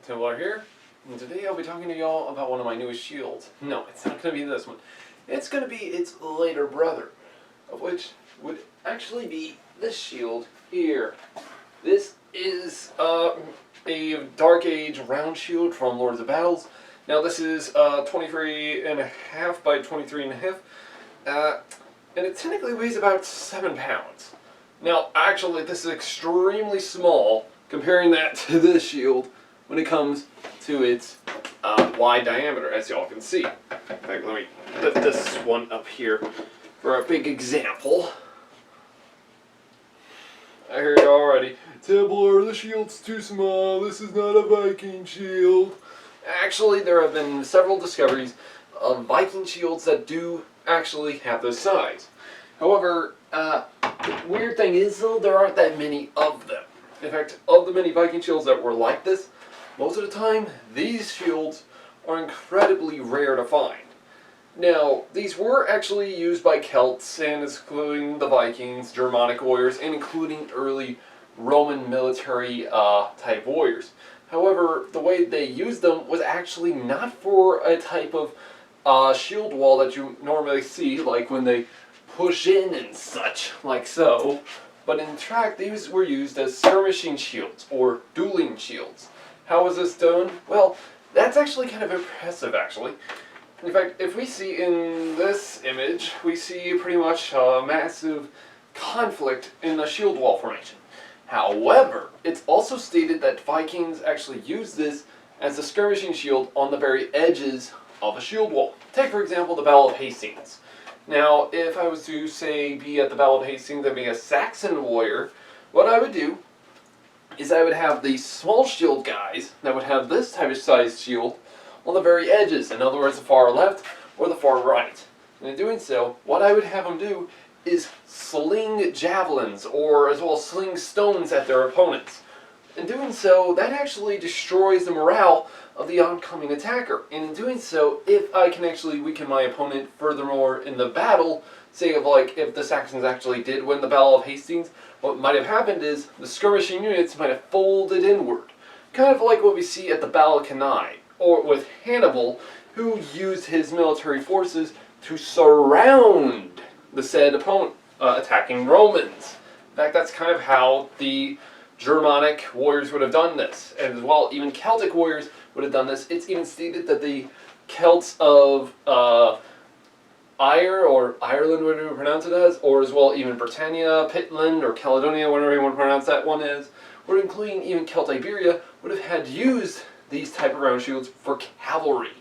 Templar here, and today I'll be talking to y'all about one of my newest shields. No, it's not going to be this one. It's going to be its later brother, of which would actually be this shield here. This is a Dark Age round shield from Lords of Battles. Now this is 23.5 by 23.5, and it technically weighs about 7 pounds. Now actually this is extremely small comparing that to this shield when it comes to its wide diameter, as y'all can see. In fact, let me lift this one up here for a big example. I heard already, Templar, the shield's too small, this is not a Viking shield. Actually, there have been several discoveries of Viking shields that do actually have this size. However, the weird thing is though, there aren't that many of them. In fact, of the many Viking shields that were like this, most of the time, these shields are incredibly rare to find. Now, these were actually used by Celts, and including the Vikings, Germanic warriors, and including early Roman military type warriors. However, the way they used them was actually not for a type of shield wall that you normally see, like when they push in and such, like so. But in fact, these were used as skirmishing shields, or dueling shields. How was this done? Well, that's actually kind of impressive, actually. In fact, if we see in this image, we see pretty much a massive conflict in the shield wall formation. However, it's also stated that Vikings actually used this as a skirmishing shield on the very edges of a shield wall. Take, for example, the Battle of Hastings. Now, if I was to, say, be at the Battle of Hastings and be a Saxon warrior, what I would do is I would have these small shield guys that would have this type of size shield on the very edges, in other words, the far left or the far right. And in doing so, what I would have them do is sling javelins, or as well sling stones at their opponents. In doing so, that actually destroys the morale of the oncoming attacker. And in doing so, if I can actually weaken my opponent furthermore in the battle, say of like if the Saxons actually did win the Battle of Hastings, what might have happened is the skirmishing units might have folded inward. Kind of like what we see at the Battle of Cannae, or with Hannibal, who used his military forces to surround the said opponent attacking Romans. In fact, that's kind of how the Germanic warriors would have done this, and as well, even Celtic warriors would have done this. It's even stated that the Celts of or Ireland, whatever you pronounce it as, or as well even Britannia, Pitland, or Caledonia, whatever you want to pronounce that one is, or including even Celtiberia, would have had used these type of round shields for cavalry,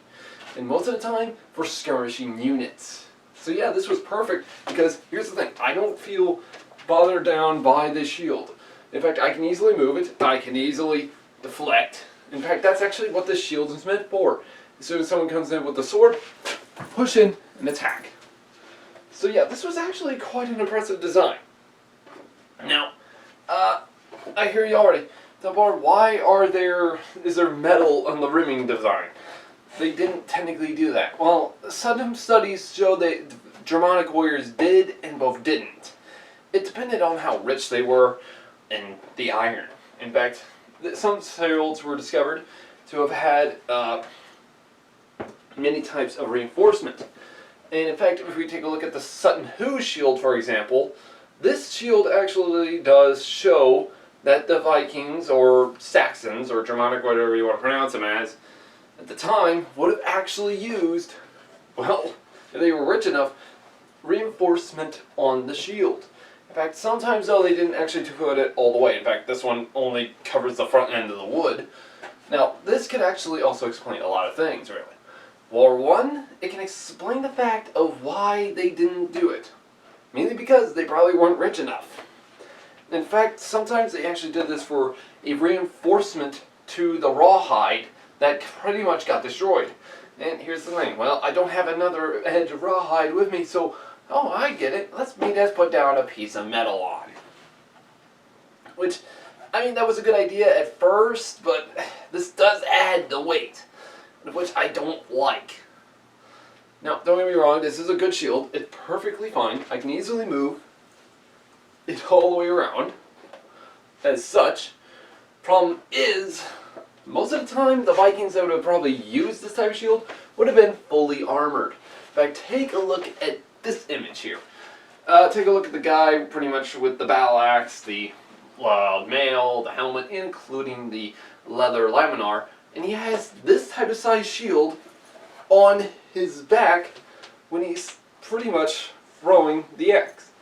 and most of the time for skirmishing units. So yeah, this was perfect, because here's the thing, I don't feel bothered down by this shield. In fact, I can easily move it, I can easily deflect. In fact, that's actually what this shield is meant for. As soon as someone comes in with the sword, push in and attack. So yeah, this was actually quite an impressive design. Now, I hear you already. Templar, why is there metal on the rimming design? They didn't technically do that. Well, some studies show that Germanic warriors did and both didn't. It depended on how rich they were in the iron. In fact, some shields were discovered to have had many types of reinforcement. And in fact, if we take a look at the Sutton Hoo shield, for example, this shield actually does show that the Vikings, or Saxons, or Germanic, whatever you want to pronounce them as, at the time, would have actually used, well, if they were rich enough, reinforcement on the shield. In fact, sometimes though, they didn't actually put it all the way. In fact, this one only covers the front end of the wood. Now, this could actually also explain a lot of things, really. For one, it can explain the fact of why they didn't do it. Mainly because they probably weren't rich enough. In fact, sometimes they actually did this for a reinforcement to the rawhide that pretty much got destroyed. And here's the thing, well, I don't have another edge of rawhide with me, so, oh, I get it. Let's just put down a piece of metal on. Which, I mean, that was a good idea at first, but this does add the weight, which I don't like. Now, don't get me wrong, this is a good shield. It's perfectly fine. I can easily move it all the way around as such. Problem is, Most of the time, the Vikings that would have probably used this type of shield would have been fully armored. In fact, take a look at this image here. Take a look at the guy pretty much with the battle axe, the mail, the helmet, including the leather laminar, and he has this type of size shield on his back when he's pretty much throwing the axe,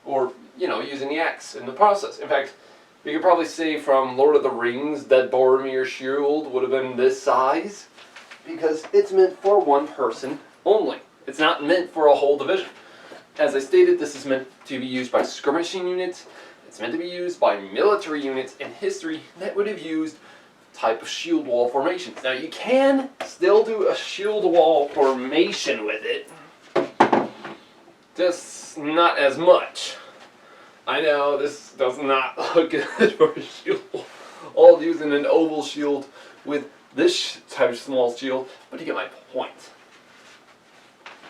or using the axe in the process. In fact, you could probably say from Lord of the Rings that Boromir's shield would have been this size, because it's meant for one person only. It's not meant for a whole division. As I stated, this is meant to be used by skirmishing units. It's meant to be used by military units in history that would have used type of shield wall formations. Now you can still do a shield wall formation with it, just not as much. I know this does not look good for a shield wall. All using an oval shield with this type of small shield, but you get my point.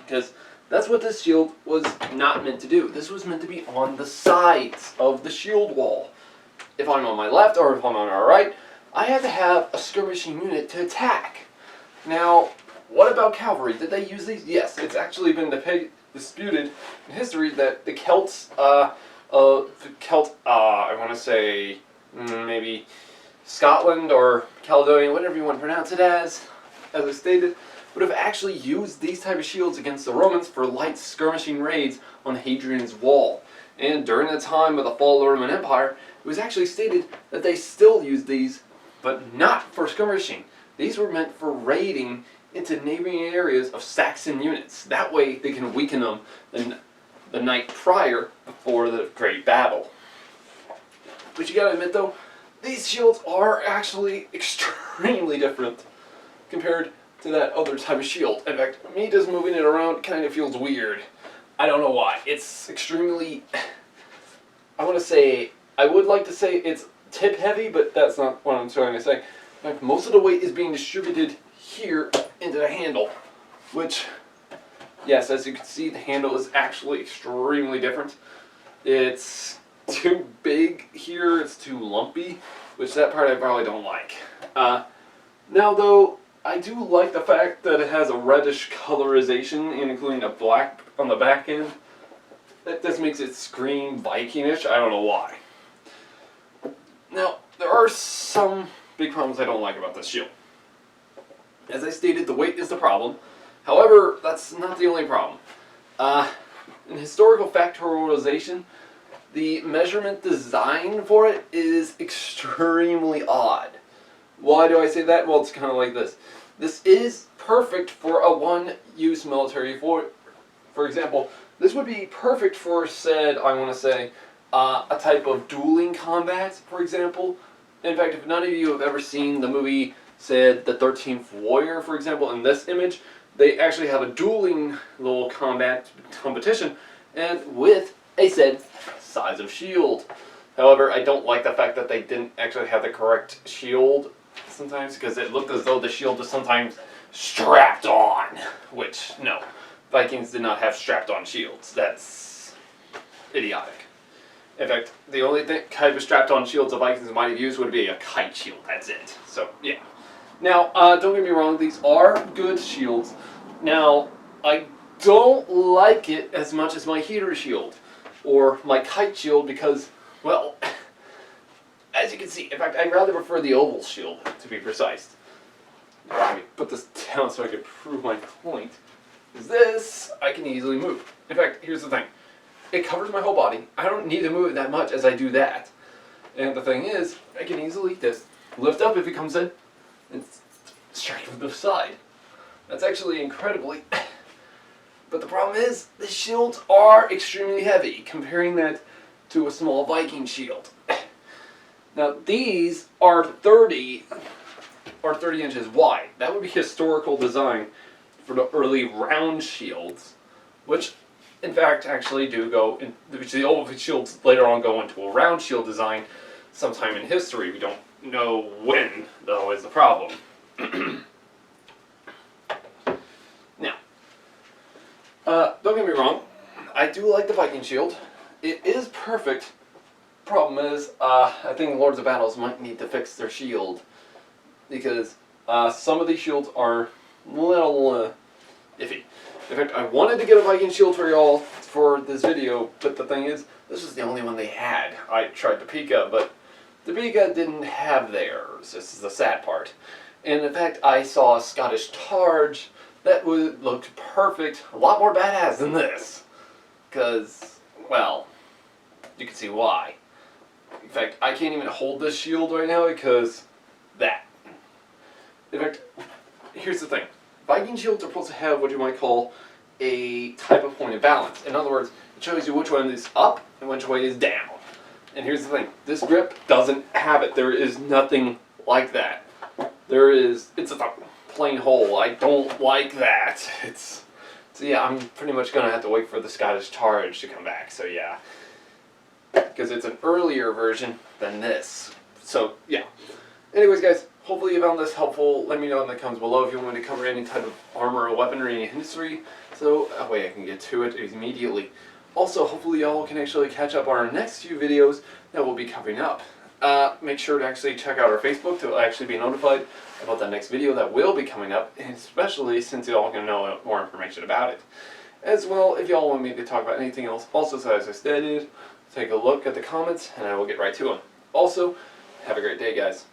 Because that's what this shield was not meant to do. This was meant to be on the sides of the shield wall. If I'm on my left or if I'm on our right, I have to have a skirmishing unit to attack. Now, what about cavalry? Did they use these? Yes, it's actually been disputed in history that the Celts, I want to say maybe Scotland or Caledonia, whatever you want to pronounce it as I stated, would have actually used these type of shields against the Romans for light skirmishing raids on Hadrian's Wall. And during the time of the fall of the Roman Empire, it was actually stated that they still used these, but not for skirmishing. These were meant for raiding into neighboring areas of Saxon units. That way they can weaken them the night prior before the great battle. But you gotta admit though, these shields are actually extremely different compared to that other type of shield. In fact, me just moving it around kind of feels weird. I don't know why. It's extremely, I would like to say it's tip heavy, but that's not what I'm trying to say. In fact, most of the weight is being distributed here into the handle, which, yes, as you can see, the handle is actually extremely different. It's too big here, it's too lumpy, which that part I probably don't like. Now though, I do like the fact that it has a reddish colorization, including a black on the back end. That just makes it scream Vikingish. I don't know why. Now, there are some big problems I don't like about this shield. As I stated, the weight is the problem. However, that's not the only problem. In historical factorialization, the measurement design for it is extremely odd. Why do I say that? Well, it's kind of like this. This is perfect for a one-use military. For example, this would be perfect for, a type of dueling combat, for example. In fact, if none of you have ever seen the movie, The 13th Warrior, for example, in this image, they actually have a dueling little combat competition, and with a said size of shield. However, I don't like the fact that they didn't actually have the correct shield sometimes, because it looked as though the shield was sometimes strapped on, which, no, Vikings did not have strapped on shields. That's idiotic. In fact, the only type of strapped on shields the Vikings might have used would be a kite shield. That's it. So, yeah. Now, don't get me wrong, these are good shields. Now, I don't like it as much as my heater shield or my kite shield because, well, as you can see, in fact, I'd rather prefer the oval shield, to be precise. Let me put this down so I can prove my point. Is this, I can easily move. In fact, here's the thing. It covers my whole body. I don't need to move it that much as I do that. And the thing is, I can easily just lift up if it comes in and strike from the side. That's actually incredibly... But the problem is, the shields are extremely heavy, comparing that to a small Viking shield. Now, these are 30 inches wide. That would be historical design for the early round shields, which, in fact, actually do go in, which the oval shields later on go into a round shield design sometime in history. We don't know when, though, is the problem. Now, don't get me wrong, I do like the Viking shield. It is perfect. Problem is, I think Lords of Battles might need to fix their shield. because some of these shields are a little iffy. In fact, I wanted to get a Viking shield for y'all for this video, but the thing is, this was the only one they had. I tried the Pika, but the Pika didn't have theirs. This is the sad part. And in fact, I saw a Scottish Targe that looked perfect, a lot more badass than this. Because, well, you can see why. In fact, I can't even hold this shield right now because that. In fact, here's the thing. Viking shields are supposed to have what you might call a type of point of balance. In other words, it shows you which one is up and which way is down. And here's the thing. This grip doesn't have it. There is nothing like that. It's a plain hole. I don't like that. So yeah, I'm pretty much going to have to wait for the Scottish Targe to come back. So yeah. Because it's an earlier version than this. So yeah. Anyways, guys, hopefully you found this helpful. Let me know in the comments below if you want me to cover any type of armor or weaponry in history, so that way I can get to it immediately. Also, hopefully y'all can actually catch up on our next few videos that we'll be covering up. Make sure to actually check out our Facebook to actually be notified about the next video that will be coming up, and especially since y'all can know more information about it. As well, if y'all want me to talk about anything else, also, so as I stated, take a look at the comments and I will get right to them. Also, have a great day, guys.